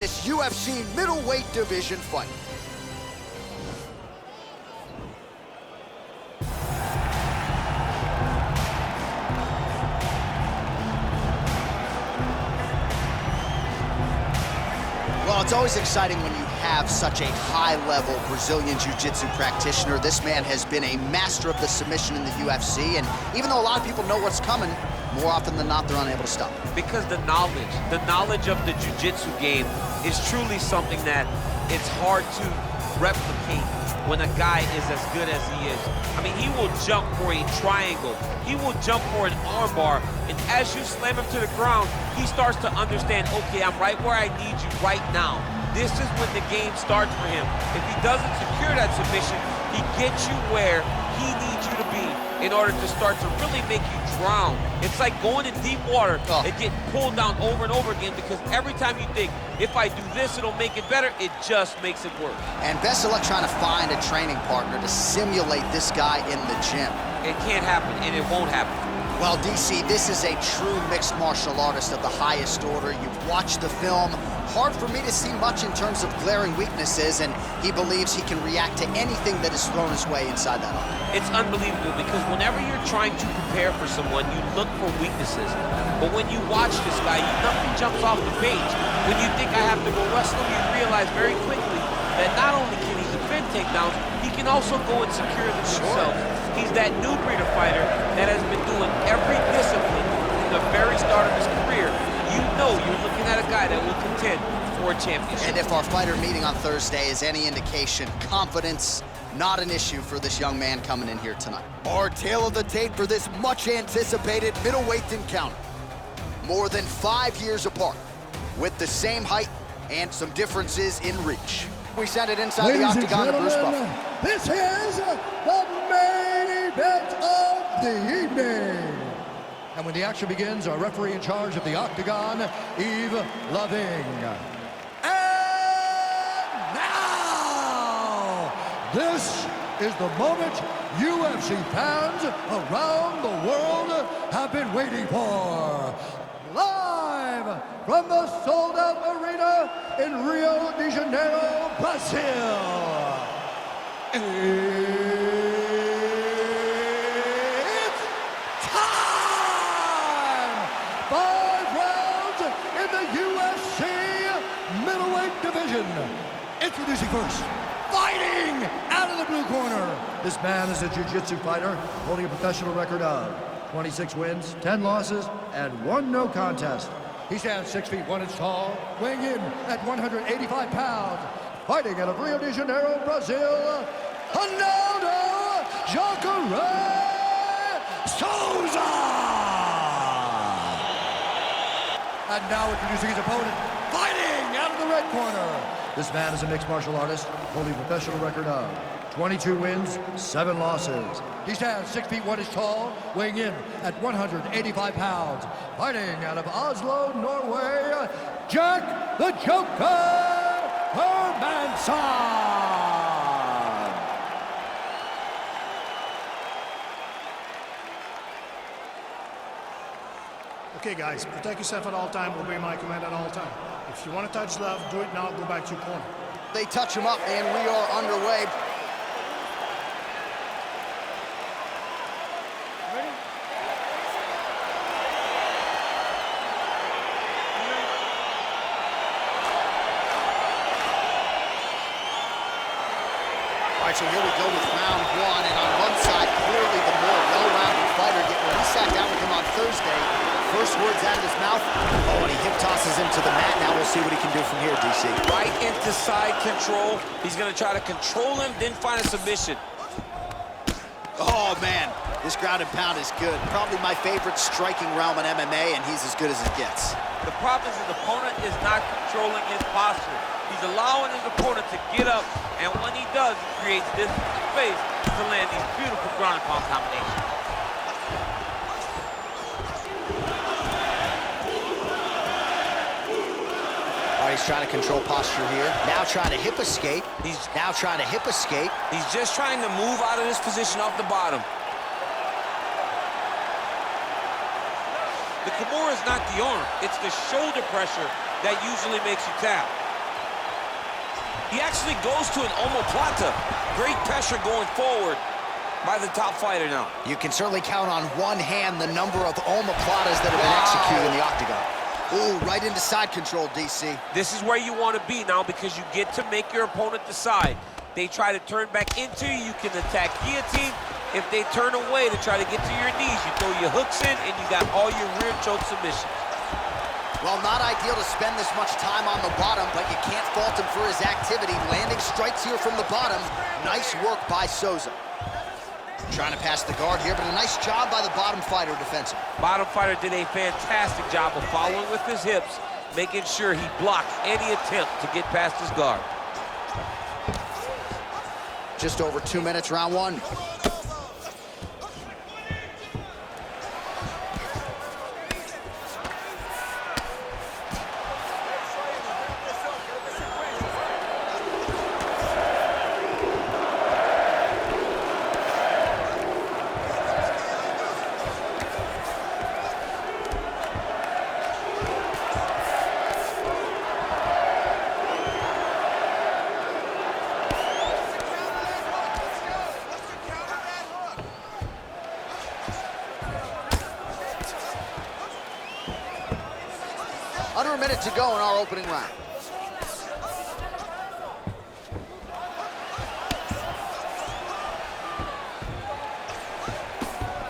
This UFC middleweight division fight. Well, it's always exciting when you have such a high-level Brazilian Jiu-Jitsu practitioner. This man has been a master of the submission in the UFC, and even though a lot of people know what's coming, more often than not, they're unable to stop it. Because the knowledge of the Jiu-Jitsu game is truly something that it's hard to replicate when a guy is as good as he is. I mean, he will jump for a triangle. He will jump for an armbar, and as you slam him to the ground, he starts to understand, okay, I'm right where I need you right now. This is when the game starts for him. If he doesn't secure that submission, he gets you where he needs you to be in order to start to really make you drown. It's like going in deep water and getting pulled down over and over again, because every time you think, if I do this, it'll make it better, it just makes it worse. And best of luck trying to find a training partner to simulate this guy in the gym. It can't happen, and it won't happen. Well, DC, this is a true mixed martial artist of the highest order. You've watched the film. Hard for me to see much in terms of glaring weaknesses, and he believes he can react to anything that is thrown his way inside that arm. It's unbelievable, because whenever you're trying to prepare for someone, you look for weaknesses. But when you watch this guy, nothing jumps off the page. When you think I have to go wrestle him, you realize very quickly that not only can he defend takedowns, he can also go and secure them himself. He's that new breed of fighter that has been doing every discipline from the very start of his career. You know you're looking at a guy that will contend for a championship. And if our fighter meeting on Thursday is any indication, confidence, not an issue for this young man coming in here tonight. Our tale of the tape for this much-anticipated middleweight encounter. More than 5 years apart, with the same height and some differences in reach. We send it inside the octagon to Bruce Buffer. This is the main event of the evening. And when the action begins, our referee in charge of the octagon, Yves Loving. And now, this is the moment UFC fans around the world have been waiting for. Live from the sold-out arena in Rio de Janeiro, Brazil. It's time! 5 rounds in the UFC middleweight division. Introducing first, fighting out of the blue corner. This man is a jiu-jitsu fighter holding a professional record of 26 wins, 10 losses, and 1 no contest. He stands 6 feet 1 inch tall, weighing in at 185 pounds. Fighting out of Rio de Janeiro, Brazil, Honaudo Souza. And now introducing his opponent, fighting out of the red corner. This man is a mixed martial artist, holding a professional record of 22 wins, 7 losses. He stands 6 feet 1 inch tall, weighing in at 185 pounds. Fighting out of Oslo, Norway, Jack the Joker Hermanson. Okay, guys, protect yourself at all time, obey my command at all time. If you want to touch love, do it now, go back to your corner. They touch him up, and we are underway. Ready? All right, so here we go with round 1, and on one side, clearly the more well-rounded fighter. When he sat down with him on Thursday, first words out of his mouth, oh, and he hip tosses him to the mat. Now we'll see what he can do from here, DC. Right into side control. He's going to try to control him, then find a submission. Oh, man, this ground and pound is good. Probably my favorite striking realm in MMA, and he's as good as it gets. The problem is his opponent is not controlling his posture. He's allowing his opponent to get up, and when he does, he creates distance in space to land these beautiful ground and pound combinations. He's trying to control posture here. Now trying to hip escape. He's just trying to move out of this position off the bottom. The Kimura is not the arm. It's the shoulder pressure that usually makes you tap. He actually goes to an omoplata. Great pressure going forward by the top fighter now. You can certainly count on one hand the number of omoplatas that have been executed in the octagon. Ooh, right into side control, DC. This is where you want to be now because you get to make your opponent decide. They try to turn back into you, you can attack guillotine. If they turn away to try to get to your knees, you throw your hooks in and you got all your rear choke submissions. Well, not ideal to spend this much time on the bottom, but you can't fault him for his activity. Landing strikes here from the bottom. Nice work by Souza. Trying to pass the guard here, but a nice job by the bottom fighter defensively. Bottom fighter did a fantastic job of following with his hips, making sure he blocked any attempt to get past his guard. Just over 2 minutes, round one. Under a minute to go in our opening round.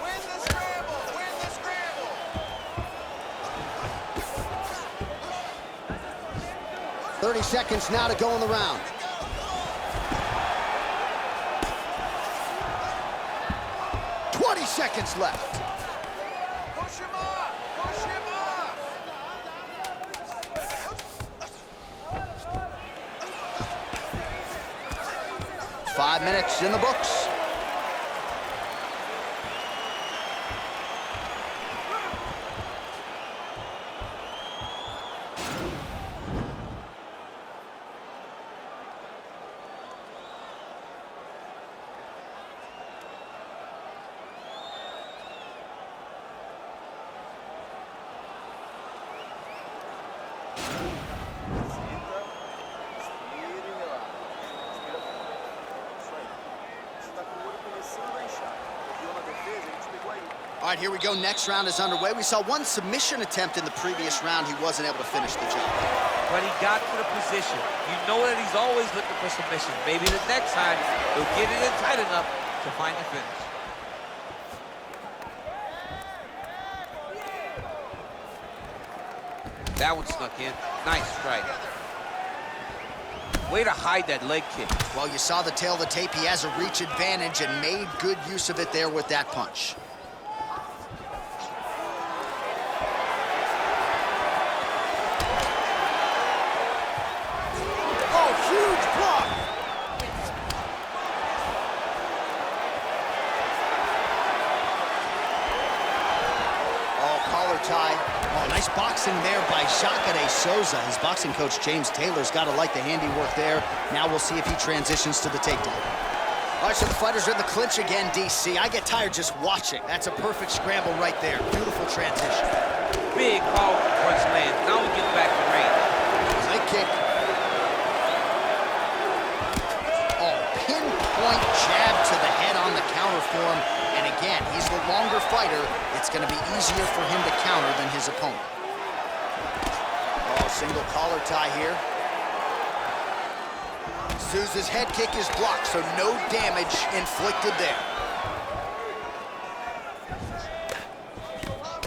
Win the scramble! Win the scramble! 30 seconds now to go in the round. Seconds left. Push him up! Push him up! 5 minutes in the books. All right, here we go. Next round is underway. We saw one submission attempt in the previous round. He wasn't able to finish the job. But he got to the position. You know that he's always looking for submission. Maybe the next time he'll get it in tight enough to find the finish. That one snuck in. Nice strike. Way to hide that leg kick. Well, you saw the tail of the tape. He has a reach advantage and made good use of it there with that punch. Oh, huge block! Oh, collar tie. Oh, nice boxing there by Jacare Souza. His boxing coach, James Taylor's got to like the handiwork there. Now we'll see if he transitions to the takedown. All right, so the fighters are in the clinch again, DC. I get tired just watching. That's a perfect scramble right there. Beautiful transition. Big powerful punch land. Now we get back to range. Leg kick. Oh, pinpoint jab to the head on the counter form. And again, he's the longer fighter. It's going to be easier for him to counter than his opponent. Oh, single collar tie here. Souza's head kick is blocked, so no damage inflicted there.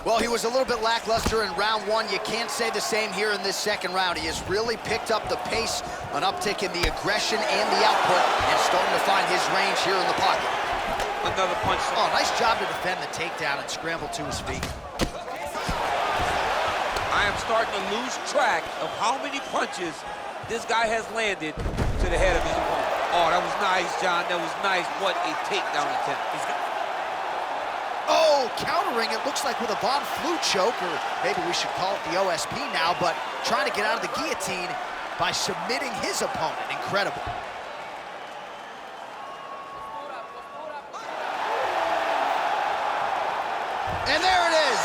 Well, he was a little bit lackluster in round one. You can't say the same here in this second round. He has really picked up the pace, an uptick in the aggression and the output, and starting to find his range here in the pocket. Another punch. Oh, nice job to defend the takedown and scramble to his feet. I am starting to lose track of how many punches this guy has landed to the head of his opponent. Oh, that was nice, John. That was nice. What a takedown attempt. Oh, countering, it looks like with a Von Flue choke, or maybe we should call it the OSP now, but trying to get out of the guillotine by submitting his opponent. Incredible. And there it is.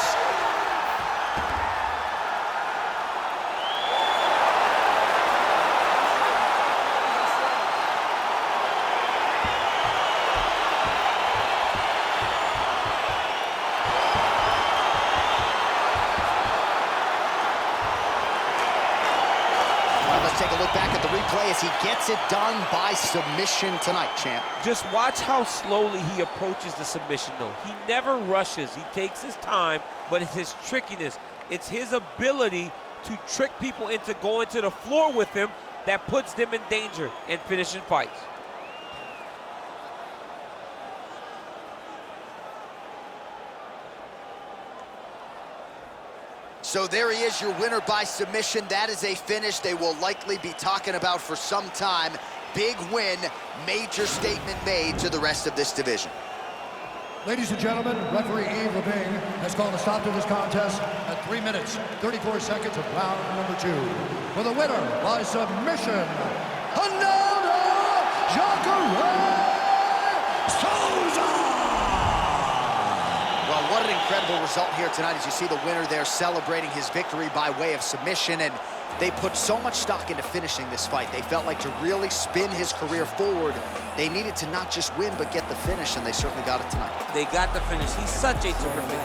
Let's take a look back at the replay as he gets it done by submission tonight, champ. Just watch how slowly he approaches the submission, though. He never rushes. He takes his time, but it's his trickiness. It's his ability to trick people into going to the floor with him that puts them in danger and finishing fights. So there he is, your winner by submission. That is a finish they will likely be talking about for some time. Big win, major statement made to the rest of this division. Ladies and gentlemen, referee Yves Levine has called a stop to this contest at 3 minutes, 34 seconds of round number 2. For the winner by submission, Hona우도 Souza! Well, what an incredible result here tonight as you see the winner there celebrating his victory by way of submission, and they put so much stock into finishing this fight. They felt like to really spin his career forward, they needed to not just win, but get the finish, and they certainly got it tonight. They got the finish. He's such a terrific